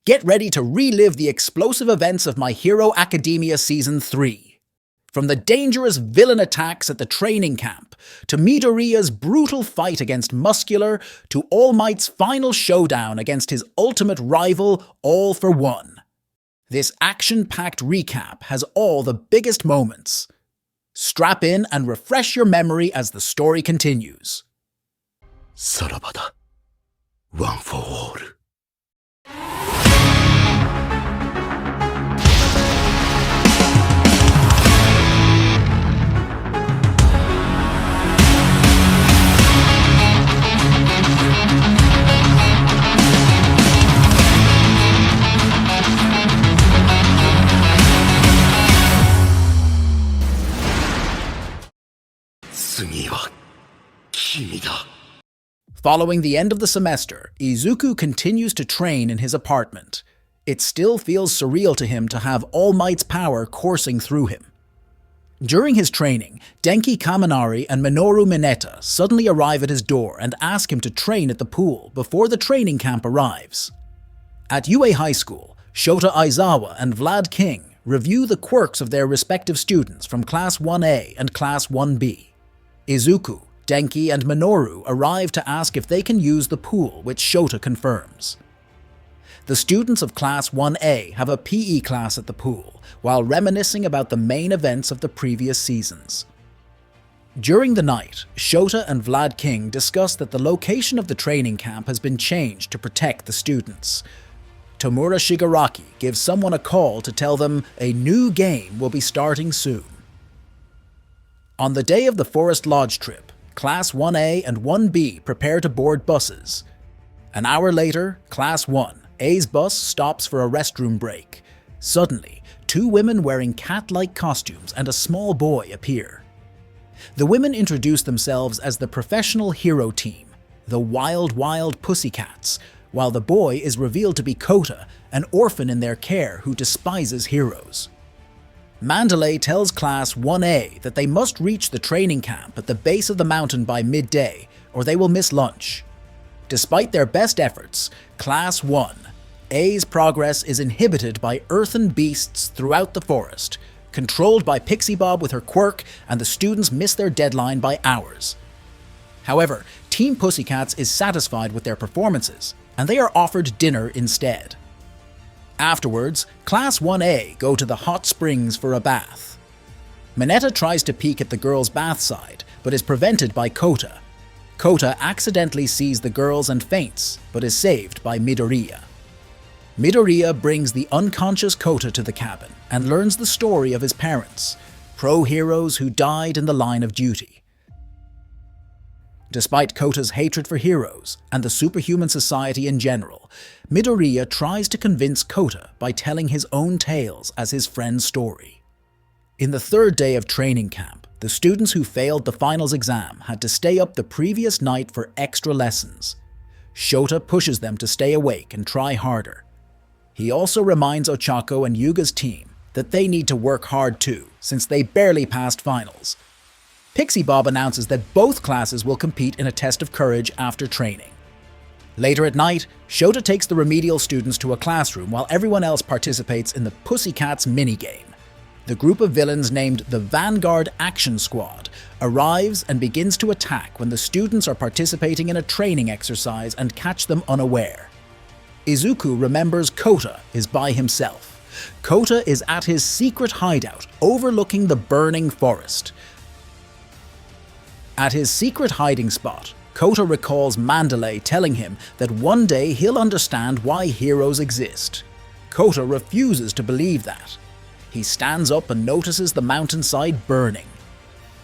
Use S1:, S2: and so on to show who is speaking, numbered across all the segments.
S1: Get ready to relive the explosive events of My Hero Academia Season 3. From the dangerous villain attacks at the training camp, to Midoriya's brutal fight against Muscular, to All Might's final showdown against his ultimate rival, All for One. This action-packed recap has all the biggest moments. Strap in and refresh your memory as the story continues.
S2: さらばだ。One for all. 次は君だ。
S1: Following the end of the semester, Izuku continues to train in his apartment. It still feels surreal to him to have All Might's power coursing through him. During his training, Denki Kaminari and Minoru Mineta suddenly arrive at his door and ask him to train at the pool before the training camp arrives. At UA High School, Shota Aizawa and Vlad King review the quirks of their respective students from Class 1A and Class 1B. Izuku, Denki and Minoru arrive to ask if they can use the pool, which Shota confirms. The students of Class 1A have a PE class at the pool, while reminiscing about the main events of the previous seasons. During the night, Shota and Vlad King discuss that the location of the training camp has been changed to protect the students. Tomura Shigaraki gives someone a call to tell them a new game will be starting soon. On the day of the Forest Lodge trip, Class 1A and 1B prepare to board buses. An hour later, Class 1A's bus stops for a restroom break. Suddenly, two women wearing cat-like costumes and a small boy appear. The women introduce themselves as the professional hero team, the Wild Pussycats, while the boy is revealed to be Kota, an orphan in their care who despises heroes. Mandalay tells Class 1A that they must reach the training camp at the base of the mountain by midday, or they will miss lunch. Despite their best efforts, Class 1A's progress is inhibited by earthen beasts throughout the forest, controlled by Pixie Bob with her quirk, and the students miss their deadline by hours. However, Team Pussycats is satisfied with their performances, and they are offered dinner instead. Afterwards, Class 1A go to the hot springs for a bath. Mineta tries to peek at the girls' bath side, but is prevented by Kota. Kota accidentally sees the girls and faints, but is saved by Midoriya. Midoriya brings the unconscious Kota to the cabin and learns the story of his parents, pro-heroes who died in the line of duty. Despite Kota's hatred for heroes and the superhuman society in general, Midoriya tries to convince Kota by telling his own tales as his friend's story. In the third day of training camp, the students who failed the finals exam had to stay up the previous night for extra lessons. Shota pushes them to stay awake and try harder. He also reminds Ochako and Yuga's team that they need to work hard too, since they barely passed finals. Pixie Bob announces that both classes will compete in a test of courage after training. Later at night, Shota takes the remedial students to a classroom while everyone else participates in the Pussycats minigame. The group of villains named the Vanguard Action Squad arrives and begins to attack when the students are participating in a training exercise and catch them unaware. Izuku remembers Kota is by himself. Kota is at his secret hideout overlooking the burning forest. At his secret hiding spot, Kota recalls Mandalay telling him that one day he'll understand why heroes exist. Kota refuses to believe that. He stands up and notices the mountainside burning.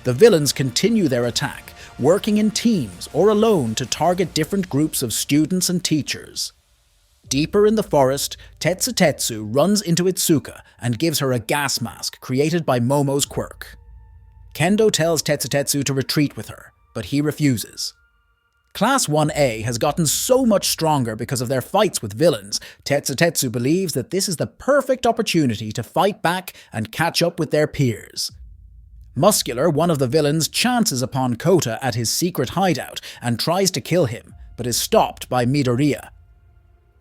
S1: The villains continue their attack, working in teams or alone to target different groups of students and teachers. Deeper in the forest, Tetsu runs into Itsuka and gives her a gas mask created by Momo's quirk. Kendo tells Tetsu to retreat with her, but he refuses. Class 1A has gotten so much stronger because of their fights with villains. Tetsu believes that this is the perfect opportunity to fight back and catch up with their peers. Muscular, one of the villains, chances upon Kota at his secret hideout and tries to kill him, but is stopped by Midoriya.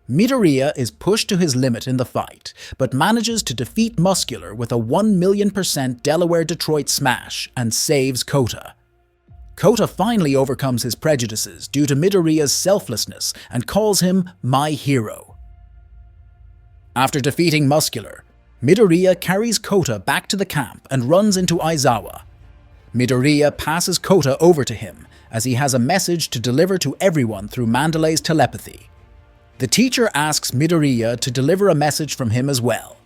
S1: Midoriya is pushed to his limit in the fight, but manages to defeat Muscular with a 1,000,000% Delaware-Detroit smash and saves Kota. Kota finally overcomes his prejudices due to Midoriya's selflessness and calls him "my hero." After defeating Muscular, Midoriya carries Kota back to the camp and runs into Aizawa. Midoriya passes Kota over to him as he has a message to deliver to everyone through Mandalay's telepathy. The teacher asks Midoriya to deliver a message from him as well.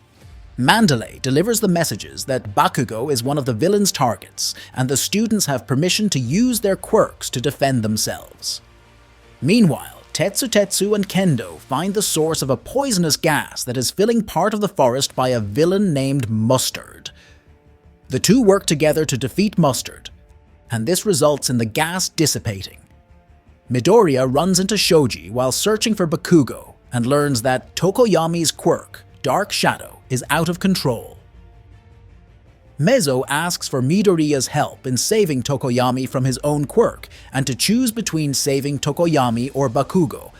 S1: Mandalay delivers the messages that Bakugo is one of the villain's targets, and the students have permission to use their quirks to defend themselves. Meanwhile, Tetsu and Kendo find the source of a poisonous gas that is filling part of the forest by a villain named Mustard. The two work together to defeat Mustard, and this results in the gas dissipating. Midoriya runs into Shoji while searching for Bakugo and learns that Tokoyami's quirk, Dark Shadow, is out of control. Mezzo asks for Midoriya's help in saving Tokoyami from his own quirk and to choose between saving Tokoyami or Bakugo.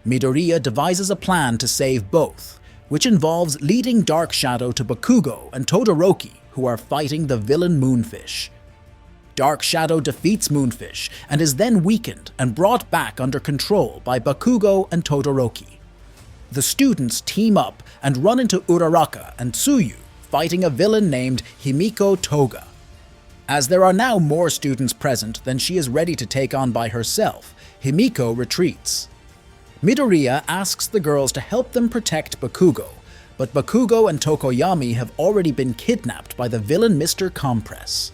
S1: Midoriya devises a plan to save both, which involves leading Dark Shadow to Bakugo and Todoroki, who are fighting the villain Moonfish. Dark Shadow defeats Moonfish and is then weakened and brought back under control by Bakugo and Todoroki. The students team up and run into Uraraka and Tsuyu, fighting a villain named Himiko Toga. As there are now more students present than she is ready to take on by herself, Himiko retreats. Midoriya asks the girls to help them protect Bakugo, but Bakugo and Tokoyami have already been kidnapped by the villain Mr. Compress.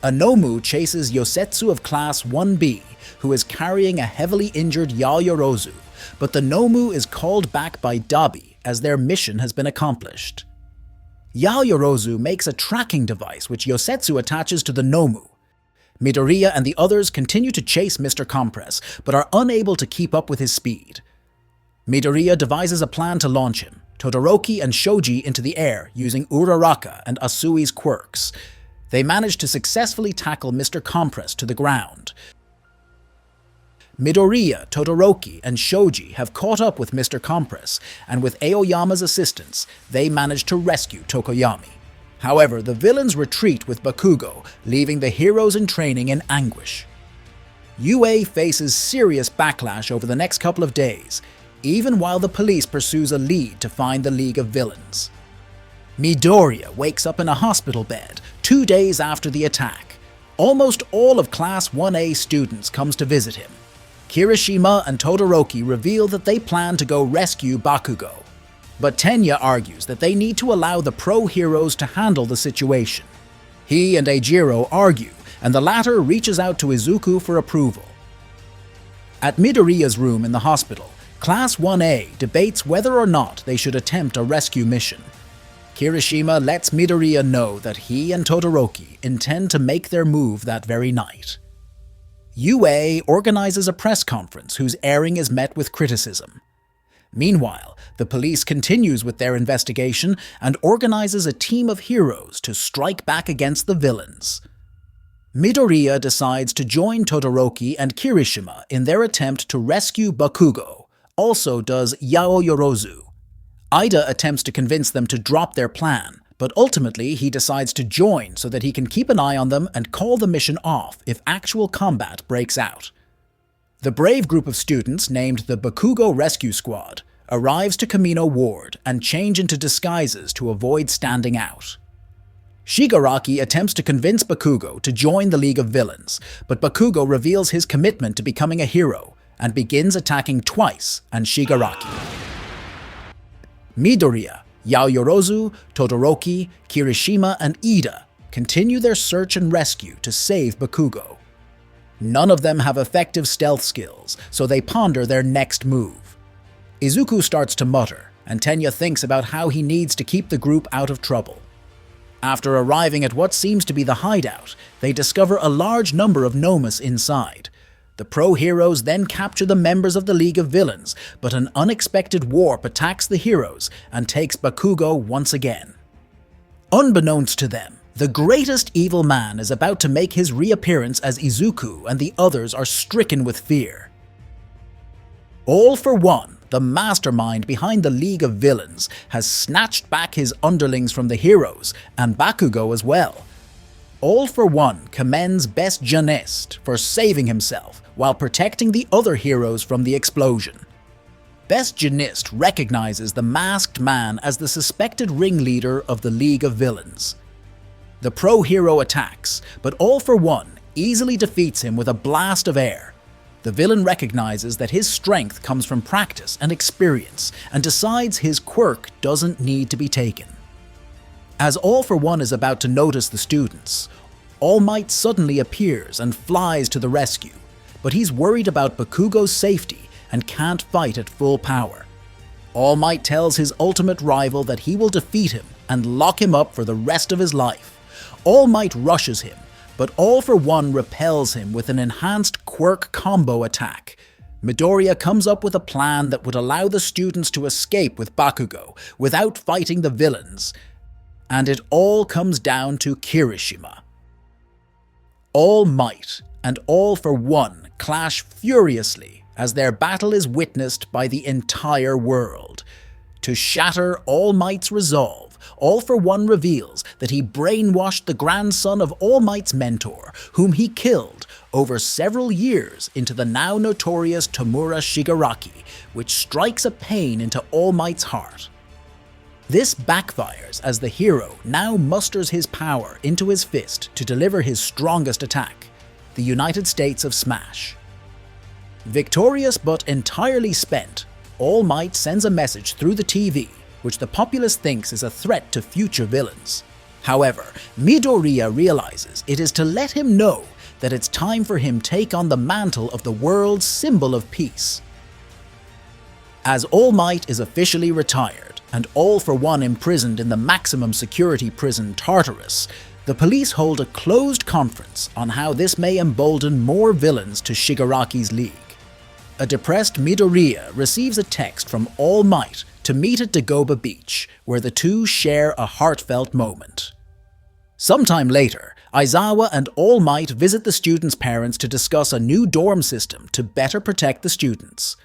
S1: Anomu chases Yosetsu of Class 1B, who is carrying a heavily injured Yaoyorozu, but the Nomu is called back by Dabi as their mission has been accomplished. Yaoyorozu makes a tracking device which Yosetsu attaches to the Nomu. Midoriya and the others continue to chase Mr. Compress, but are unable to keep up with his speed. Midoriya devises a plan to launch him, Todoroki and Shoji into the air using Uraraka and Asui's quirks. They manage to successfully tackle Mr. Compress to the ground. Midoriya, Todoroki, and Shoji have caught up with Mr. Compress, and with Aoyama's assistance, they manage to rescue Tokoyami. However, the villains retreat with Bakugo, leaving the heroes in training in anguish. UA faces serious backlash over the next couple of days, even while the police pursues a lead to find the League of Villains. Midoriya wakes up in a hospital bed 2 days after the attack. Almost all of Class 1A students comes to visit him. Kirishima and Todoroki reveal that they plan to go rescue Bakugo, but Tenya argues that they need to allow the pro-heroes to handle the situation. He and Eijiro argue, and the latter reaches out to Izuku for approval. At Midoriya's room in the hospital, Class 1A debates whether or not they should attempt a rescue mission. Kirishima lets Midoriya know that he and Todoroki intend to make their move that very night. UA organizes a press conference whose airing is met with criticism. Meanwhile, the police continues with their investigation and organizes a team of heroes to strike back against the villains. Midoriya decides to join Todoroki and Kirishima in their attempt to rescue Bakugo, also does Yaoyorozu. Iida attempts to convince them to drop their plan, but ultimately he decides to join so that he can keep an eye on them and call the mission off if actual combat breaks out. The brave group of students named the Bakugo Rescue Squad arrives to Kamino Ward and change into disguises to avoid standing out. Shigaraki attempts to convince Bakugo to join the League of Villains, but Bakugo reveals his commitment to becoming a hero and begins attacking twice and Shigaraki. Midoriya, Yaoyorozu, Todoroki, Kirishima, and Iida continue their search and rescue to save Bakugo. None of them have effective stealth skills, so they ponder their next move. Izuku starts to mutter, and Tenya thinks about how he needs to keep the group out of trouble. After arriving at what seems to be the hideout, they discover a large number of Nomus inside. The pro-heroes then capture the members of the League of Villains, but an unexpected warp attacks the heroes and takes Bakugo once again. Unbeknownst to them, the greatest evil man is about to make his reappearance as Izuku and the others are stricken with fear. All for One, the mastermind behind the League of Villains, has snatched back his underlings from the heroes, and Bakugo as well. All for One commends Best Jeunesse for saving himself while protecting the other heroes from the explosion. Best Jeunesse recognizes the masked man as the suspected ringleader of the League of Villains. The pro-hero attacks, but All for One easily defeats him with a blast of air. The villain recognizes that his strength comes from practice and experience, and decides his quirk doesn't need to be taken. As All for One is about to notice the students, All Might suddenly appears and flies to the rescue, but he's worried about Bakugo's safety and can't fight at full power. All Might tells his ultimate rival that he will defeat him and lock him up for the rest of his life. All Might rushes him, but All for One repels him with an enhanced quirk combo attack. Midoriya comes up with a plan that would allow the students to escape with Bakugo without fighting the villains, and it all comes down to Kirishima. All Might and All for One clash furiously as their battle is witnessed by the entire world. To shatter All Might's resolve, All for One reveals that he brainwashed the grandson of All Might's mentor, whom he killed over several years, into the now notorious Tomura Shigaraki, which strikes a pain into All Might's heart. This backfires as the hero now musters his power into his fist to deliver his strongest attack, the United States of Smash. Victorious but entirely spent, All Might sends a message through the TV, which the populace thinks is a threat to future villains. However, Midoriya realizes it is to let him know that it's time for him to take on the mantle of the world's symbol of peace. As All Might is officially retired, and All for One imprisoned in the maximum security prison Tartarus, the police hold a closed conference on how this may embolden more villains to Shigaraki's league. A depressed Midoriya receives a text from All Might to meet at Dagoba Beach, where the two share a heartfelt moment. Sometime later, Aizawa and All Might visit the students' parents to discuss a new dorm system to better protect the students.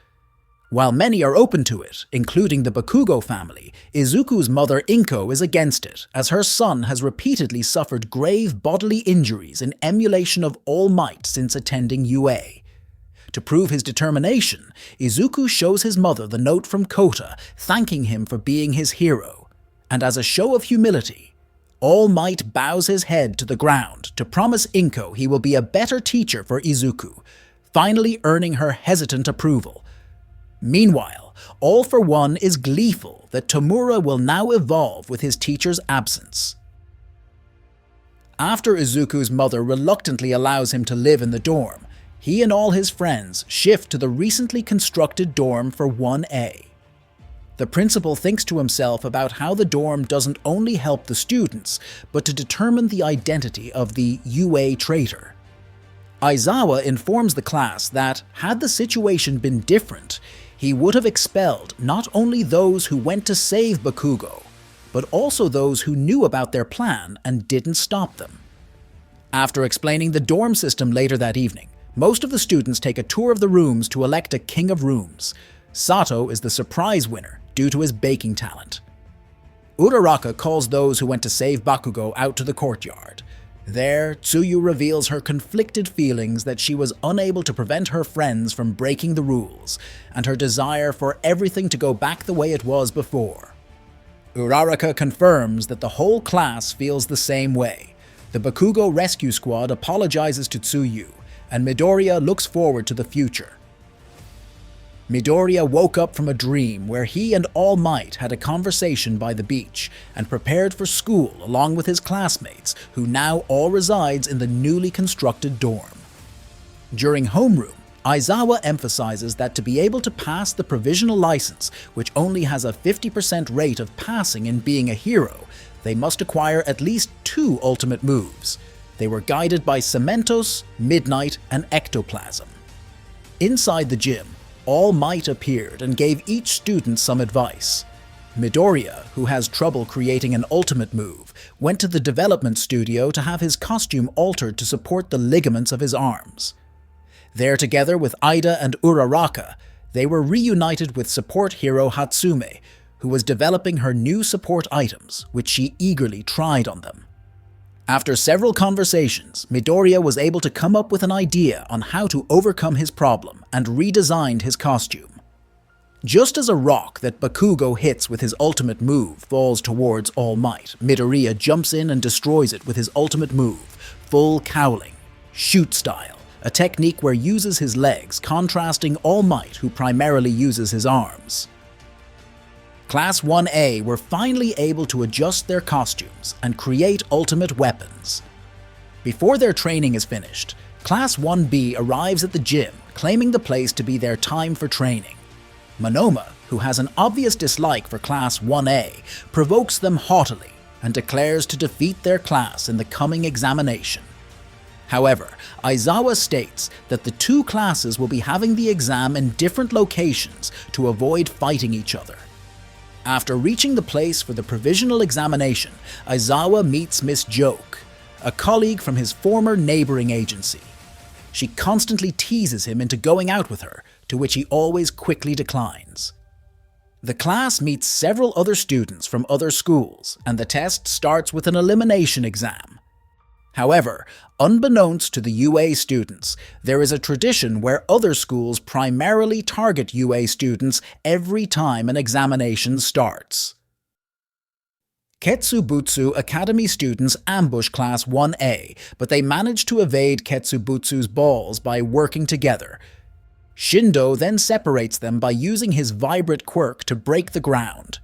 S1: While many are open to it, including the Bakugo family, Izuku's mother Inko is against it, as her son has repeatedly suffered grave bodily injuries in emulation of All Might since attending UA. To prove his determination, Izuku shows his mother the note from Kota thanking him for being his hero, and as a show of humility, All Might bows his head to the ground to promise Inko he will be a better teacher for Izuku, finally earning her hesitant approval. Meanwhile, All for One is gleeful that Tomura will now evolve with his teacher's absence. After Izuku's mother reluctantly allows him to live in the dorm, he and all his friends shift to the recently constructed dorm for 1A. The principal thinks to himself about how the dorm doesn't only help the students, but to determine the identity of the UA traitor. Aizawa informs the class that, had the situation been different, he would have expelled not only those who went to save Bakugo, but also those who knew about their plan and didn't stop them. After explaining the dorm system later that evening, most of the students take a tour of the rooms to elect a king of rooms. Sato is the surprise winner due to his baking talent. Uraraka calls those who went to save Bakugo out to the courtyard. There, Tsuyu reveals her conflicted feelings that she was unable to prevent her friends from breaking the rules, and her desire for everything to go back the way it was before. Uraraka confirms that the whole class feels the same way. The Bakugo rescue squad apologizes to Tsuyu, and Midoriya looks forward to the future. Midoriya woke up from a dream where he and All Might had a conversation by the beach and prepared for school along with his classmates, who now all resides in the newly constructed dorm. During homeroom, Aizawa emphasizes that to be able to pass the provisional license, which only has a 50% rate of passing in being a hero, they must acquire at least 2 ultimate moves. They were guided by Cementos, Midnight, and Ectoplasm. Inside the gym, All Might appeared and gave each student some advice. Midoriya, who has trouble creating an ultimate move, went to the development studio to have his costume altered to support the ligaments of his arms. There, together with Iida and Uraraka, they were reunited with support hero Hatsume, who was developing her new support items, which she eagerly tried on them. After several conversations, Midoriya was able to come up with an idea on how to overcome his problem and redesigned his costume. Just as a rock that Bakugo hits with his ultimate move falls towards All Might, Midoriya jumps in and destroys it with his ultimate move, full cowling, shoot style, a technique where uses his legs, contrasting All Might, who primarily uses his arms. Class 1A were finally able to adjust their costumes and create ultimate weapons. Before their training is finished, Class 1B arrives at the gym, claiming the place to be their time for training. Monoma, who has an obvious dislike for Class 1A, provokes them haughtily and declares to defeat their class in the coming examination. However, Aizawa states that the two classes will be having the exam in different locations to avoid fighting each other. After reaching the place for the provisional examination, Aizawa meets Miss Joke, a colleague from his former neighboring agency. She constantly teases him into going out with her, to which he always quickly declines. The class meets several other students from other schools, and the test starts with an elimination exam. However, unbeknownst to the UA students, there is a tradition where other schools primarily target UA students every time an examination starts. Ketsubutsu Academy students ambush Class 1A, but they manage to evade Ketsubutsu's balls by working together. Shindo then separates them by using his vibrant quirk to break the ground.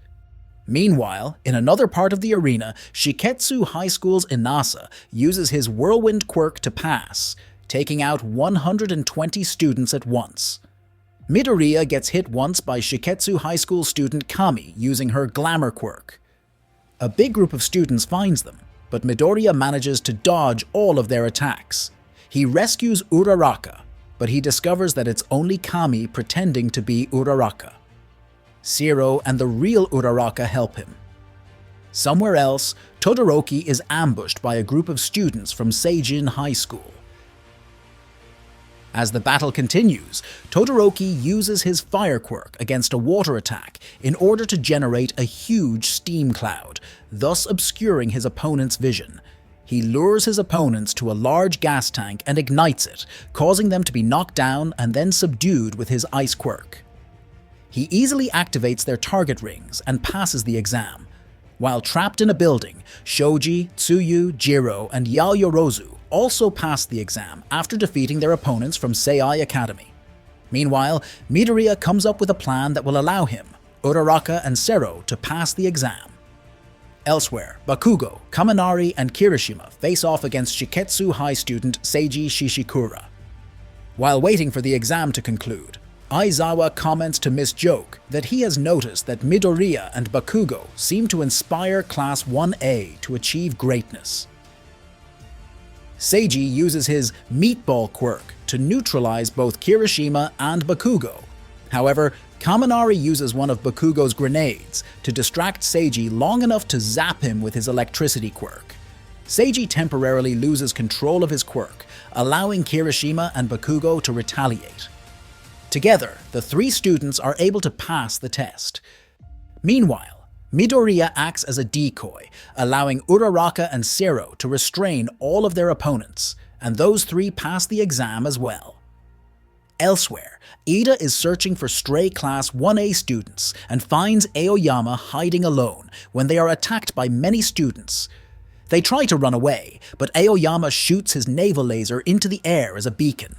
S1: Meanwhile, in another part of the arena, Shiketsu High School's Inasa uses his whirlwind quirk to pass, taking out 120 students at once. Midoriya gets hit once by Shiketsu High School student Kami using her glamour quirk. A big group of students finds them, but Midoriya manages to dodge all of their attacks. He rescues Uraraka, but he discovers that it's only Kami pretending to be Uraraka. Zero and the real Uraraka help him. Somewhere else, Todoroki is ambushed by a group of students from Seijin High School. As the battle continues, Todoroki uses his fire quirk against a water attack in order to generate a huge steam cloud, thus obscuring his opponent's vision. He lures his opponents to a large gas tank and ignites it, causing them to be knocked down and then subdued with his ice quirk. He easily activates their target rings and passes the exam. While trapped in a building, Shoji, Tsuyu, Jiro, and Yaoyorozu also passed the exam after defeating their opponents from Seai Academy. Meanwhile, Midoriya comes up with a plan that will allow him, Uraraka, and Sero to pass the exam. Elsewhere, Bakugo, Kaminari, and Kirishima face off against Shiketsu High student Seiji Shishikura. While waiting for the exam to conclude, Aizawa comments to Miss Joke that he has noticed that Midoriya and Bakugo seem to inspire Class 1A to achieve greatness. Seiji uses his meatball quirk to neutralize both Kirishima and Bakugo. However, Kaminari uses one of Bakugo's grenades to distract Seiji long enough to zap him with his electricity quirk. Seiji temporarily loses control of his quirk, allowing Kirishima and Bakugo to retaliate. Together, the three students are able to pass the test. Meanwhile, Midoriya acts as a decoy, allowing Uraraka and Zero to restrain all of their opponents, and those three pass the exam as well. Elsewhere, Iida is searching for stray Class 1A students and finds Aoyama hiding alone when they are attacked by many students. They try to run away, but Aoyama shoots his naval laser into the air as a beacon.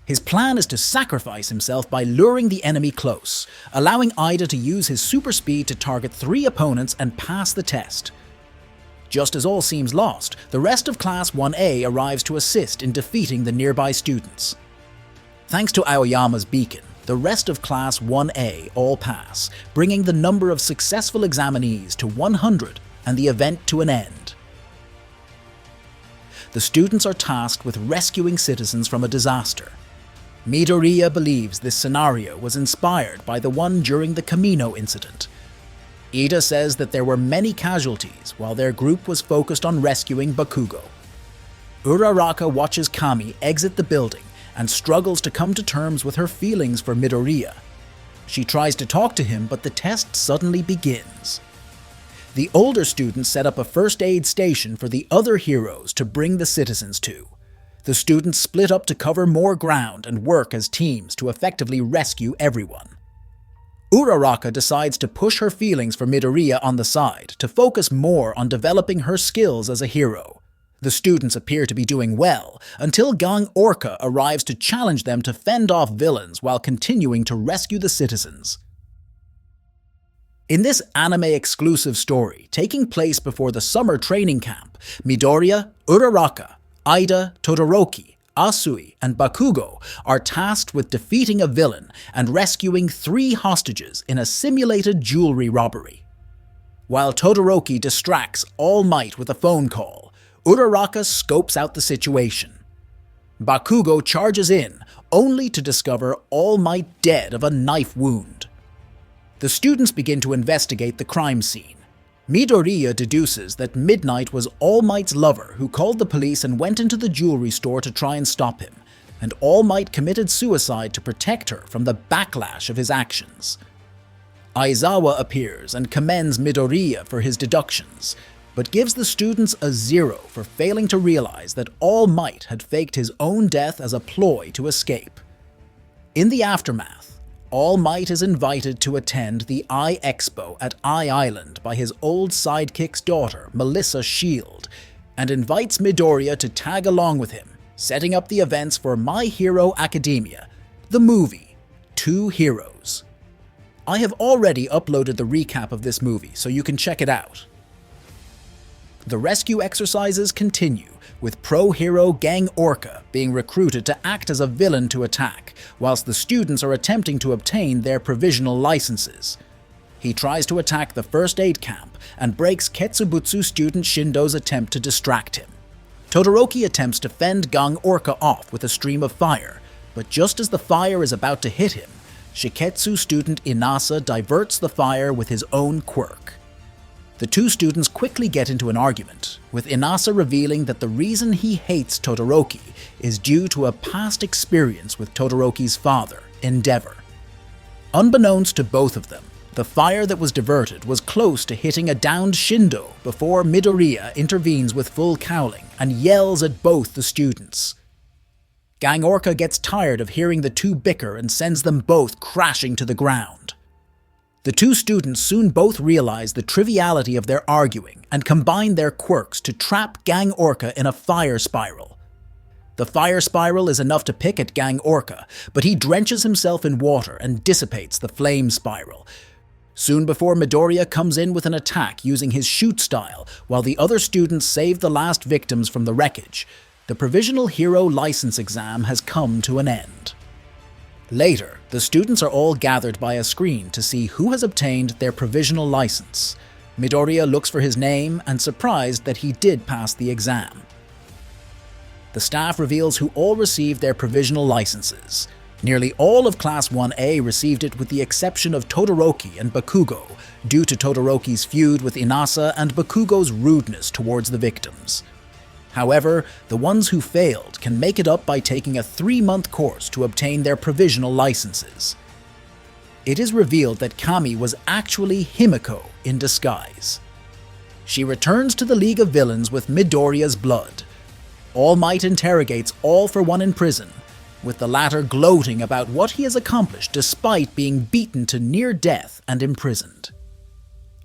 S1: His plan is to sacrifice himself by luring the enemy close, allowing Iida to use his super speed to target 3 opponents and pass the test. Just as all seems lost, the rest of Class 1A arrives to assist in defeating the nearby students. Thanks to Aoyama's beacon, the rest of Class 1A all pass, bringing the number of successful examinees to 100 and the event to an end. The students are tasked with rescuing citizens from a disaster. Midoriya believes this scenario was inspired by the one during the Camino incident. Iida says that there were many casualties while their group was focused on rescuing Bakugo. Uraraka watches Kami exit the building and struggles to come to terms with her feelings for Midoriya. She tries to talk to him, but the test suddenly begins. The older students set up a first aid station for the other heroes to bring the citizens to. The students split up to cover more ground and work as teams to effectively rescue everyone. Uraraka decides to push her feelings for Midoriya on the side to focus more on developing her skills as a hero. The students appear to be doing well until Gang Orca arrives to challenge them to fend off villains while continuing to rescue the citizens. In this anime-exclusive story, taking place before the summer training camp, Midoriya, Uraraka, Iida, Todoroki, Asui, and Bakugo are tasked with defeating a villain and rescuing 3 hostages in a simulated jewelry robbery. While Todoroki distracts All Might with a phone call, Uraraka scopes out the situation. Bakugo charges in, only to discover All Might dead of a knife wound. The students begin to investigate the crime scene. Midoriya deduces that Midnight was All Might's lover who called the police and went into the jewelry store to try and stop him, and All Might committed suicide to protect her from the backlash of his actions. Aizawa appears and commends Midoriya for his deductions, but gives the students a 0 for failing to realize that All Might had faked his own death as a ploy to escape. In the aftermath, All Might is invited to attend the Eye Expo at Eye Island by his old sidekick's daughter, Melissa Shield, and invites Midoriya to tag along with him, setting up the events for My Hero Academia, the movie, 2 Heroes. I have already uploaded the recap of this movie, so you can check it out. The rescue exercises continue, with pro-hero Gang Orca being recruited to act as a villain to attack, whilst the students are attempting to obtain their provisional licenses. He tries to attack the first aid camp and breaks Ketsubutsu student Shindo's attempt to distract him. Todoroki attempts to fend Gang Orca off with a stream of fire, but just as the fire is about to hit him, Shiketsu student Inasa diverts the fire with his own quirk. The 2 students quickly get into an argument, with Inasa revealing that the reason he hates Todoroki is due to a past experience with Todoroki's father, Endeavor. Unbeknownst to both of them, the fire that was diverted was close to hitting a downed Shindo before Midoriya intervenes with full cowling and yells at both the students. Gang Orca gets tired of hearing the 2 bicker and sends them both crashing to the ground. The 2 students soon both realize the triviality of their arguing and combine their quirks to trap Gang Orca in a fire spiral. The fire spiral is enough to pick at Gang Orca, but he drenches himself in water and dissipates the flame spiral. Soon before Midoriya comes in with an attack using his shoot style, while the other students save the last victims from the wreckage, the provisional hero license exam has come to an end. Later, the students are all gathered by a screen to see who has obtained their provisional license. Midoriya looks for his name and surprised that he did pass the exam. The staff reveals who all received their provisional licenses. Nearly all of Class 1A received it with the exception of Todoroki and Bakugo, due to Todoroki's feud with Inasa and Bakugo's rudeness towards the victims. However, the ones who failed can make it up by taking a 3-month course to obtain their provisional licenses. It is revealed that Kami was actually Himiko in disguise. She returns to the League of Villains with Midoriya's blood. All Might interrogates All for One in prison, with the latter gloating about what he has accomplished despite being beaten to near death and imprisoned.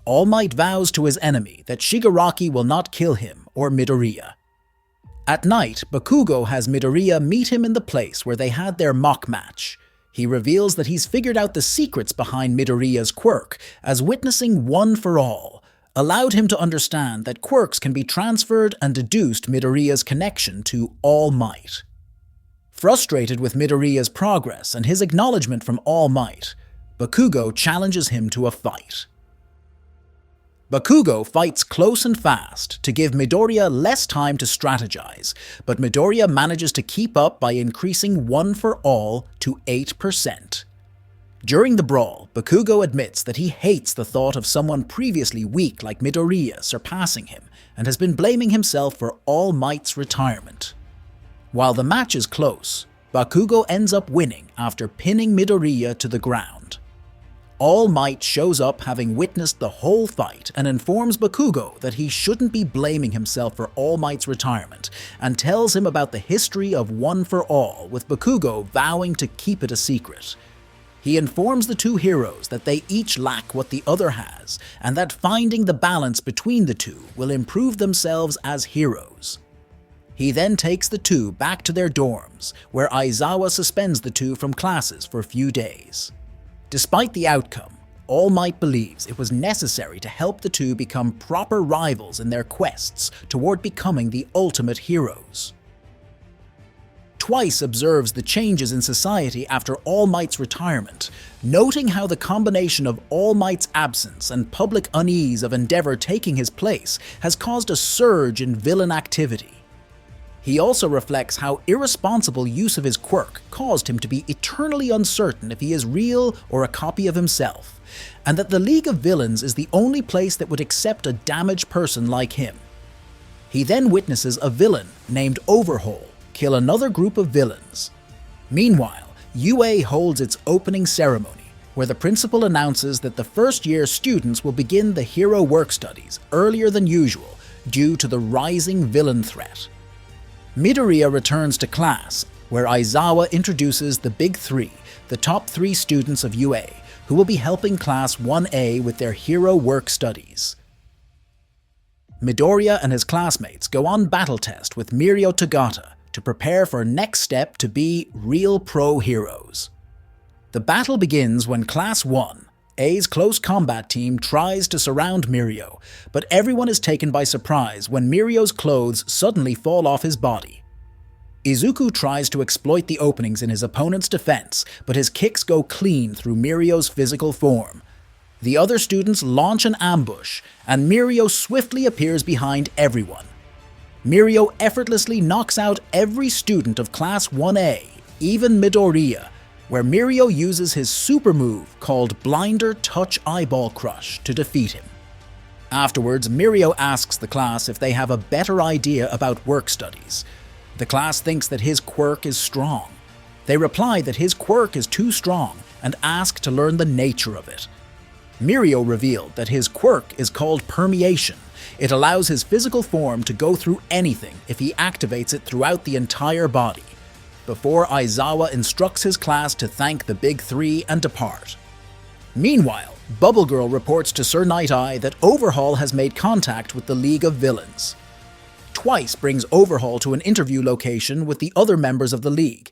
S1: All Might vows to his enemy that Shigaraki will not kill him or Midoriya. At night, Bakugo has Midoriya meet him in the place where they had their mock match. He reveals that he's figured out the secrets behind Midoriya's quirk, as witnessing One for All allowed him to understand that quirks can be transferred and deduced Midoriya's connection to All Might. Frustrated with Midoriya's progress and his acknowledgement from All Might, Bakugo challenges him to a fight. Bakugo fights close and fast to give Midoriya less time to strategize, but Midoriya manages to keep up by increasing One for All to 8%. During the brawl, Bakugo admits that he hates the thought of someone previously weak like Midoriya surpassing him, and has been blaming himself for All Might's retirement. While the match is close, Bakugo ends up winning after pinning Midoriya to the ground. All Might shows up having witnessed the whole fight and informs Bakugo that he shouldn't be blaming himself for All Might's retirement, and tells him about the history of One for All, with Bakugo vowing to keep it a secret. He informs the two heroes that they each lack what the other has, and that finding the balance between the two will improve themselves as heroes. He then takes the two back to their dorms, where Aizawa suspends the two from classes for a few days. Despite the outcome, All Might believes it was necessary to help the two become proper rivals in their quests toward becoming the ultimate heroes. Twice observes the changes in society after All Might's retirement, noting how the combination of All Might's absence and public unease of Endeavor taking his place has caused a surge in villain activity. He also reflects how irresponsible use of his quirk caused him to be eternally uncertain if he is real or a copy of himself, and that the League of Villains is the only place that would accept a damaged person like him. He then witnesses a villain named Overhaul kill another group of villains. Meanwhile, UA holds its opening ceremony, where the principal announces that the first-year students will begin the hero work studies earlier than usual due to the rising villain threat. Midoriya returns to class, where Aizawa introduces the Big Three, the top 3 students of UA, who will be helping Class 1A with their hero work studies. Midoriya and his classmates go on battle test with Mirio Tagata to prepare for next step to be real pro heroes. The battle begins when Class 1, A's close combat team, tries to surround Mirio, but everyone is taken by surprise when Mirio's clothes suddenly fall off his body. Izuku tries to exploit the openings in his opponent's defense, but his kicks go clean through Mirio's physical form. The other students launch an ambush, and Mirio swiftly appears behind everyone. Mirio effortlessly knocks out every student of Class 1A, even Midoriya, where Mirio uses his super move called Blinder Touch Eyeball Crush to defeat him. Afterwards, Mirio asks the class if they have a better idea about work studies. The class thinks that his quirk is strong. They reply that his quirk is too strong and ask to learn the nature of it. Mirio revealed that his quirk is called Permeation. It allows his physical form to go through anything if he activates it throughout the entire body, before Aizawa instructs his class to thank the Big Three and depart. Meanwhile, Bubble Girl reports to Sir Night-Eye that Overhaul has made contact with the League of Villains. Twice brings Overhaul to an interview location with the other members of the League,